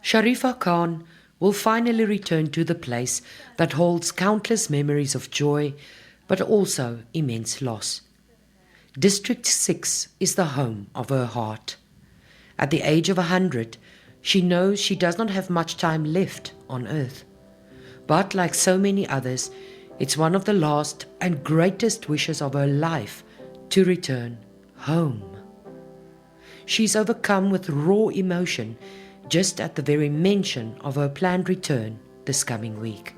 Sharifa Khan will finally return to the place that holds countless memories of joy, but also immense loss. District 6 is the home of her heart. At the age of 100, she knows she does not have much time left on earth. But like so many others, it's one of the last and greatest wishes of her life to return home. She's overcome with raw emotion just at the very mention of her planned return this coming week.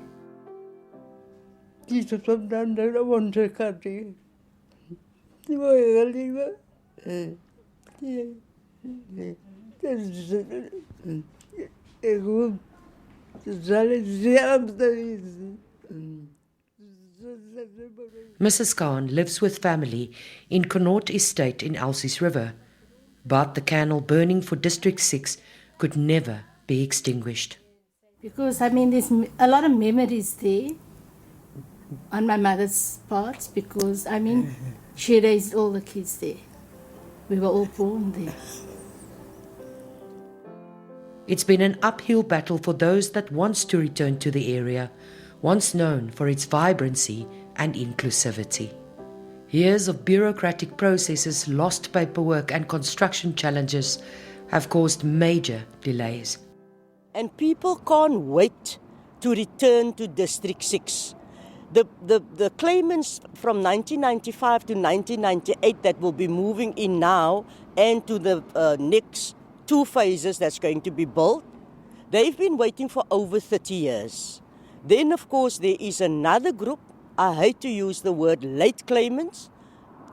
Mrs. Khan lives with family in Connaught Estate in Elsie's River, but the candle burning for District 6 could never be extinguished. Because, there's a lot of memories there on my mother's part because, she raised all the kids there. We were all born there. It's been an uphill battle for those that wants to return to the area, once known for its vibrancy and inclusivity. Years of bureaucratic processes, lost paperwork and construction challenges have caused major delays. And people can't wait to return to District 6. The claimants from 1995 to 1998 that will be moving in now and to the next 2 phases that's going to be built, they've been waiting for over 30 years. Then, of course, there is another group, I hate to use the word late claimants,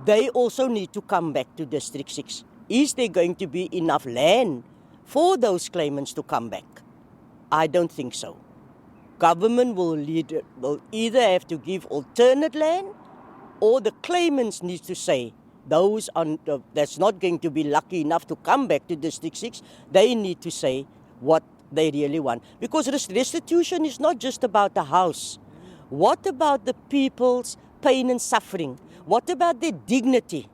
they also need to come back to District 6. Is there going to be enough land for those claimants to come back? I don't think so. Government will either have to give alternate land or the claimants need to say those that's not going to be lucky enough to come back to District 6, they need to say what they really want. Because restitution is not just about the house. What about the people's pain and suffering? What about their dignity?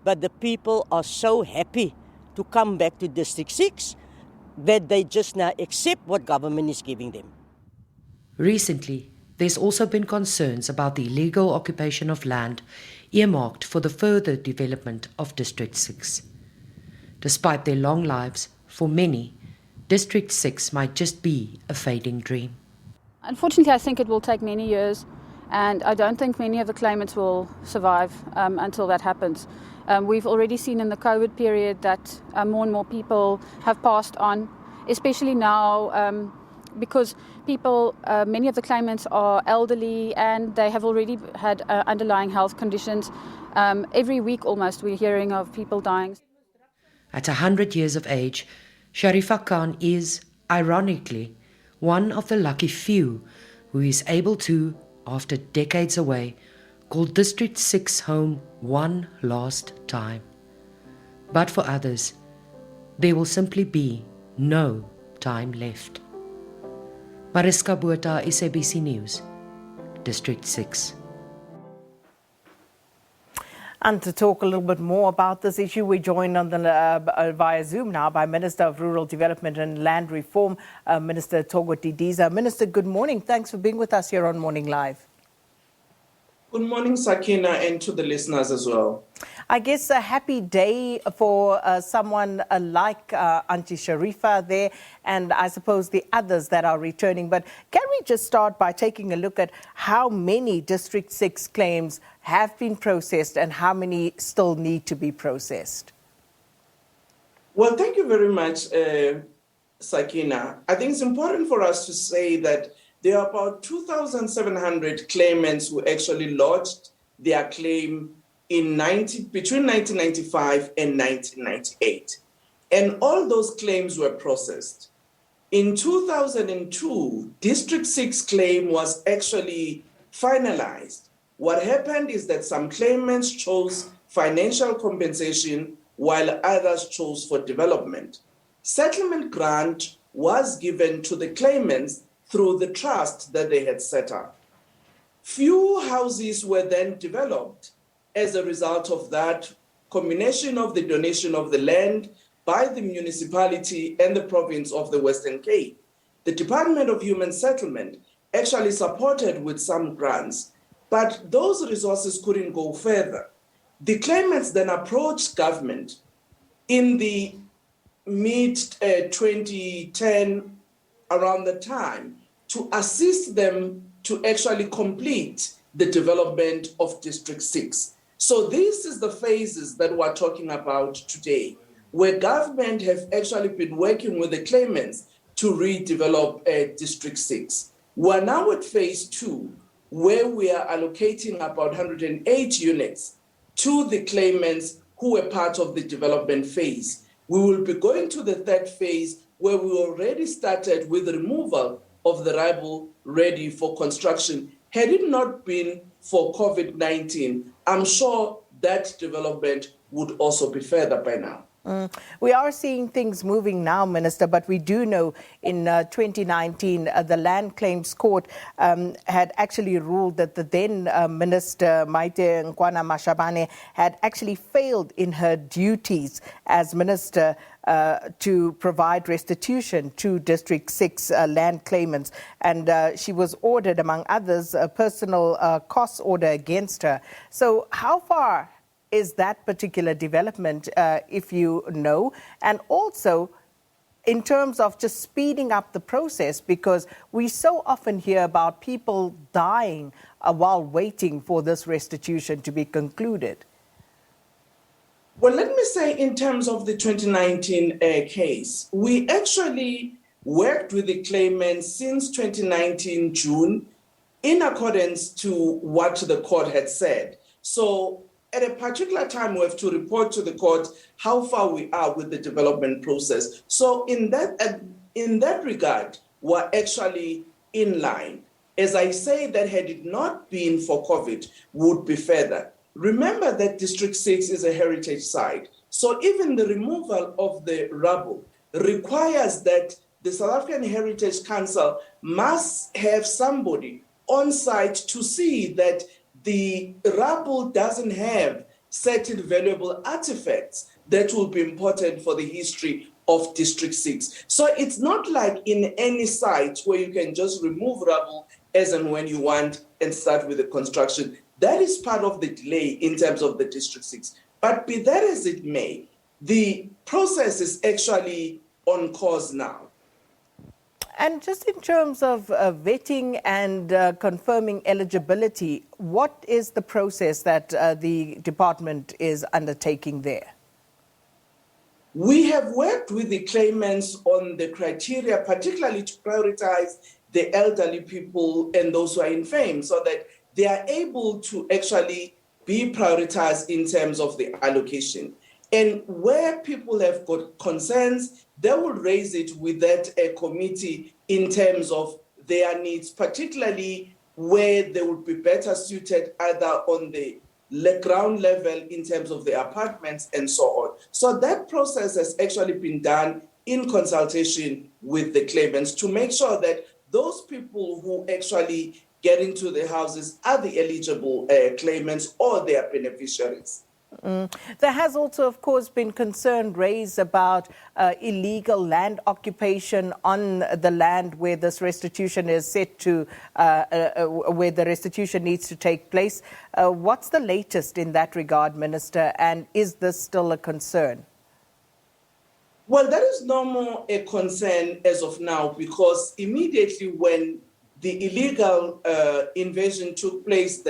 But the people are so happy to come back to District 6 that they just now accept what government is giving them. Recently, there's also been concerns about the illegal occupation of land earmarked for the further development of District 6. Despite their long lives, for many, District 6 might just be a fading dream. Unfortunately, I think it will take many years, and I don't think many of the claimants will survive until that happens. We've already seen in the COVID period that more and more people have passed on, especially now because many of the claimants are elderly and they have already had underlying health conditions. Every week almost we're hearing of people dying. At 100 years of age, Sharifa Khan is, ironically, one of the lucky few who is able to, after decades away, call District 6 home one last time. But for others, there will simply be no time left. Mariska Botha, SABC News, District 6. And to talk a little bit more about this issue, we're joined on via Zoom now by Minister of Rural Development and Land Reform, Minister Thoko Didiza. Minister, good morning. Thanks for being with us here on Morning Live. Good morning, Sakina, and to the listeners as well. I guess a happy day for someone like Auntie Sharifa there, and I suppose the others that are returning. But can we just start by taking a look at how many District 6 claims have been processed and how many still need to be processed? Well, thank you very much, Sakina. I think it's important for us to say that there are about 2,700 claimants who actually lodged their claim between 1995 and 1998. And all those claims were processed. In 2002, District 6 claim was actually finalized. What happened is that some claimants chose financial compensation while others chose for development. Settlement grant was given to the claimants through the trust that they had set up. Few houses were then developed as a result of that combination of the donation of the land, by the municipality and the province of the Western Cape. The Department of Human Settlement actually supported with some grants, but those resources couldn't go further. The claimants then approached government in the mid-2010, around the time, to assist them to actually complete the development of District 6. So this is the phases that we're talking about today, where government have actually been working with the claimants to redevelop District 6. We're now at phase 2, where we are allocating about 108 units to the claimants who were part of the development phase. We will be going to the third phase, where we already started with the removal of the rubble ready for construction. Had it not been for COVID-19, I'm sure that development would also be further by now. We are seeing things moving now, Minister, but we do know in 2019 the Land Claims Court had actually ruled that the then Minister Maite Nkwana Mashabane had actually failed in her duties as Minister to provide restitution to District 6 land claimants. And she was ordered, among others, a personal cost order against her. So how far is that particular development, if you know? And also, in terms of just speeding up the process, because we so often hear about people dying while waiting for this restitution to be concluded. Well, let me say in terms of the 2019 case, we actually worked with the claimants since 2019 June in accordance to what the court had said. So at a particular time, we have to report to the court how far we are with the development process. So in that regard, we're actually in line. As I say, that had it not been for COVID, would be further. Remember that District 6 is a heritage site. So even the removal of the rubble requires that the South African Heritage Council must have somebody on site to see that the rubble doesn't have certain valuable artifacts that will be important for the history of District 6. So it's not like in any site where you can just remove rubble as and when you want and start with the construction. That is part of the delay in terms of the District 6. But be that as it may, the process is actually on course now. And just in terms of vetting and confirming eligibility, what is the process that the department is undertaking there? We have worked with the claimants on the criteria, particularly to prioritize the elderly people and those who are infirm, so that they are able to actually be prioritized in terms of the allocation. And where people have got concerns, they will raise it with that committee in terms of their needs, particularly where they would be better suited either on the ground level in terms of the apartments and so on. So that process has actually been done in consultation with the claimants to make sure that those people who actually get into the houses are the eligible claimants or their beneficiaries. There has also, of course, been concern raised about illegal land occupation on the land where this restitution is set to, where the restitution needs to take place. What's the latest in that regard, Minister, and is this still a concern? Well, that is no more a concern as of now, because immediately when the illegal invasion took place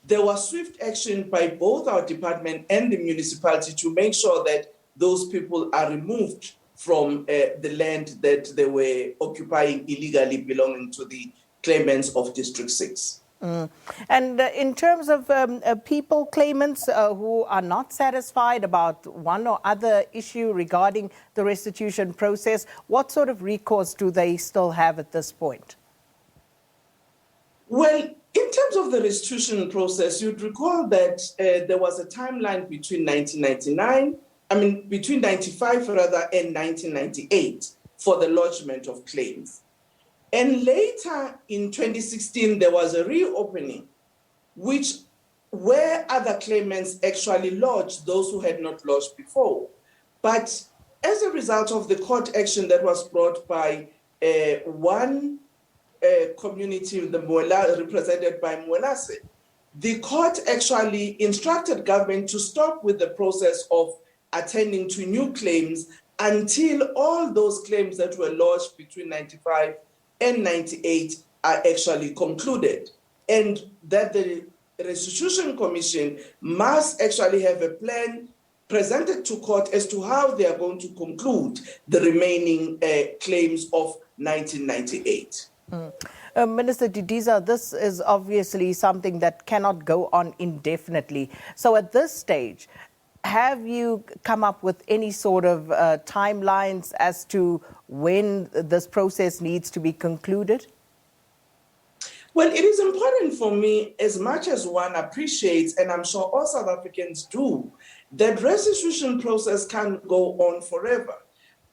there was swift action by both our department and the municipality to make sure that those people are removed from the land that they were occupying illegally belonging to the claimants of District 6. And in terms of people, claimants who are not satisfied about one or other issue regarding the restitution process, what sort of recourse do they still have at this point? Well, in terms of the restitution process, you'd recall that there was a timeline between 95 rather, and 1998 for the lodgement of claims. And later in 2016, there was a reopening, where other claimants actually lodged those who had not lodged before. But as a result of the court action that was brought by one community, the Mwela, represented by Mwelase, the court actually instructed government to stop with the process of attending to new claims until all those claims that were lodged between 95 and 98 are actually concluded, and that the Restitution Commission must actually have a plan presented to court as to how they are going to conclude the remaining claims of 1998. Minister Didiza, this is obviously something that cannot go on indefinitely. So at this stage, have you come up with any sort of timelines as to when this process needs to be concluded? Well, it is important for me, as much as one appreciates, and I'm sure all South Africans do, that restitution process can't go on forever.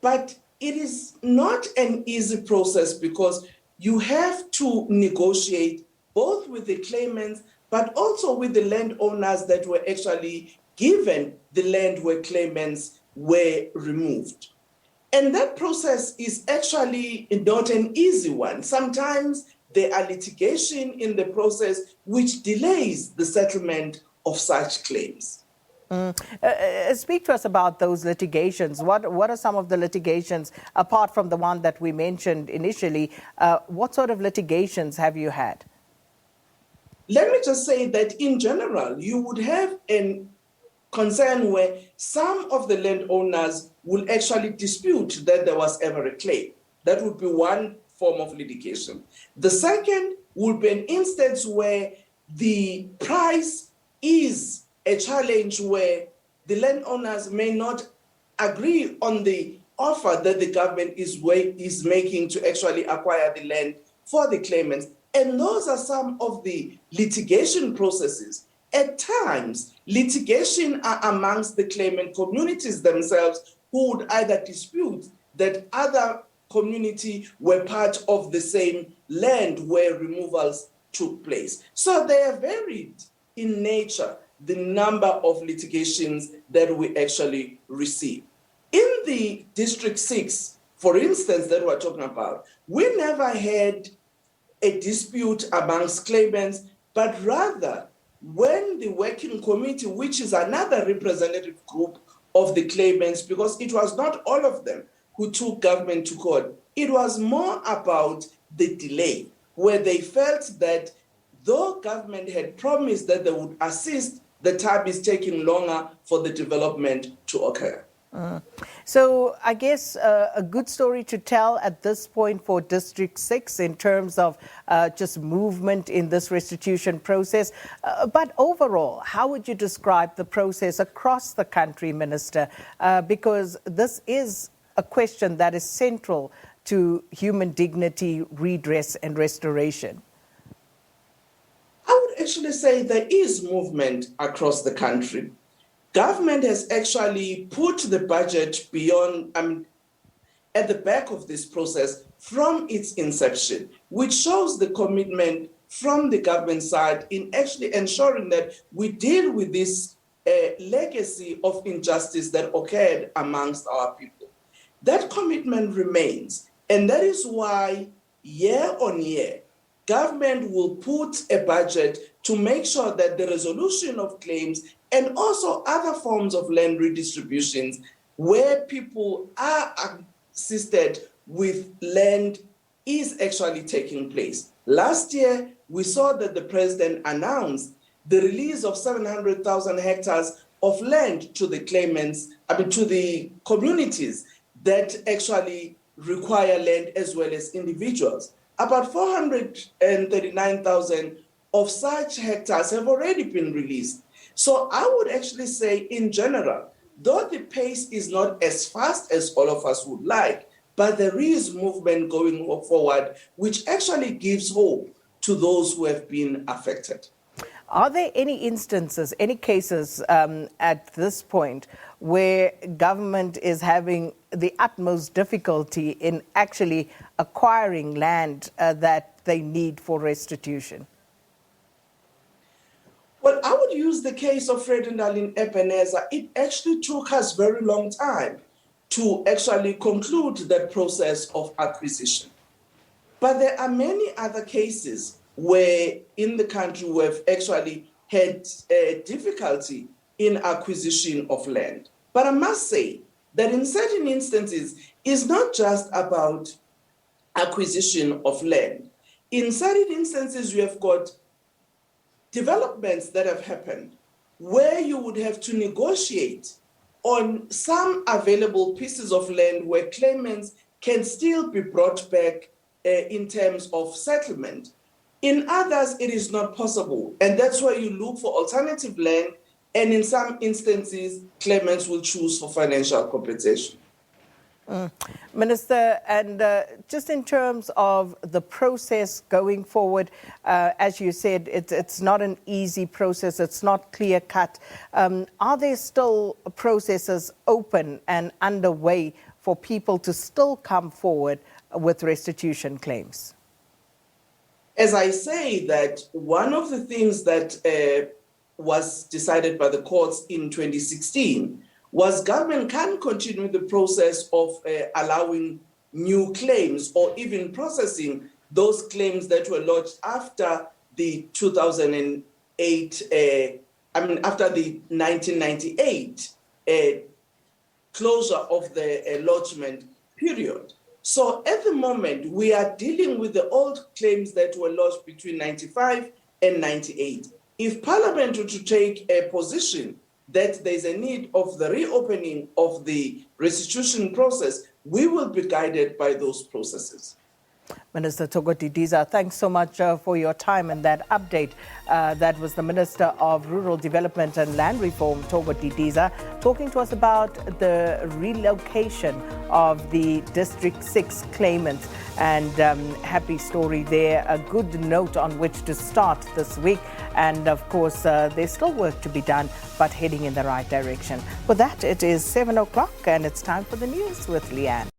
But it is not an easy process because you have to negotiate both with the claimants, but also with the landowners that were actually given the land where claimants were removed. And that process is actually not an easy one. Sometimes there are litigation in the process which delays the settlement of such claims. Speak to us about those litigations. What are some of the litigations, apart from the one that we mentioned initially? What sort of litigations have you had? Let me just say that in general, you would have a concern where some of the landowners will actually dispute that there was ever a claim. That would be one form of litigation. The second would be an instance where the price is a challenge, where the landowners may not agree on the offer that the government is making to actually acquire the land for the claimants. And those are some of the litigation processes. At times, litigation are amongst the claimant communities themselves, who would either dispute that other community were part of the same land where removals took place. So they are varied in nature, the number of litigations that we actually receive. In the District 6, for instance, that we're talking about, we never had a dispute amongst claimants, but rather when the working committee, which is another representative group of the claimants, because it was not all of them who took government to court, it was more about the delay, where they felt that though government had promised that they would assist, the time is taking longer for the development to occur. So I guess a good story to tell at this point for District 6 in terms of just movement in this restitution process. But overall, how would you describe the process across the country, Minister? Because this is a question that is central to human dignity, redress and restoration. I would actually say there is movement across the country. Government has actually put the budget beyond, at the back of this process from its inception, which shows the commitment from the government side in actually ensuring that we deal with this legacy of injustice that occurred amongst our people. That commitment remains, and that is why year on year, government will put a budget to make sure that the resolution of claims and also other forms of land redistributions where people are assisted with land is actually taking place. Last year, we saw that the president announced the release of 700,000 hectares of land to the claimants, to the communities that actually require land as well as individuals. About 439,000 of such hectares have already been released. So I would actually say, in general, though the pace is not as fast as all of us would like, but there is movement going forward, which actually gives hope to those who have been affected. Are there any instances, any cases at this point where government is having the utmost difficulty in actually acquiring land that they need for restitution? Well, I would use the case of Fredendal in Ebenezer. It actually took us very long time. to actually conclude that process of acquisition. But there are many other cases where in the country we have actually had difficulty in acquisition of land. But I must say that in certain instances, it's not just about acquisition of land. In certain instances, you have got developments that have happened where you would have to negotiate on some available pieces of land where claimants can still be brought back in terms of settlement. In others, it is not possible. And that's why you look for alternative land. And in some instances, claimants will choose for financial compensation. Minister, and just in terms of the process going forward, as you said, it's not an easy process, it's not clear cut. Are there still processes open and underway for people to still come forward with restitution claims? As I say, that one of the things that was decided by the courts in 2016 was government can continue the process of allowing new claims or even processing those claims that were lodged after the 2008, after the 1998 closure of the lodgement period. So at the moment, we are dealing with the old claims that were lodged between 95 and 98. If Parliament were to take a position that there's a need of the reopening of the restitution process, we will be guided by those processes. Minister Thoko Didiza, thanks so much for your time and that update. That was the Minister of Rural Development and Land Reform, Thoko Didiza, talking to us about the relocation of the District 6 claimants. And happy story there, a good note on which to start this week. And of course, there's still work to be done, but heading in the right direction. With that, it is 7 o'clock and it's time for the news with Leanne.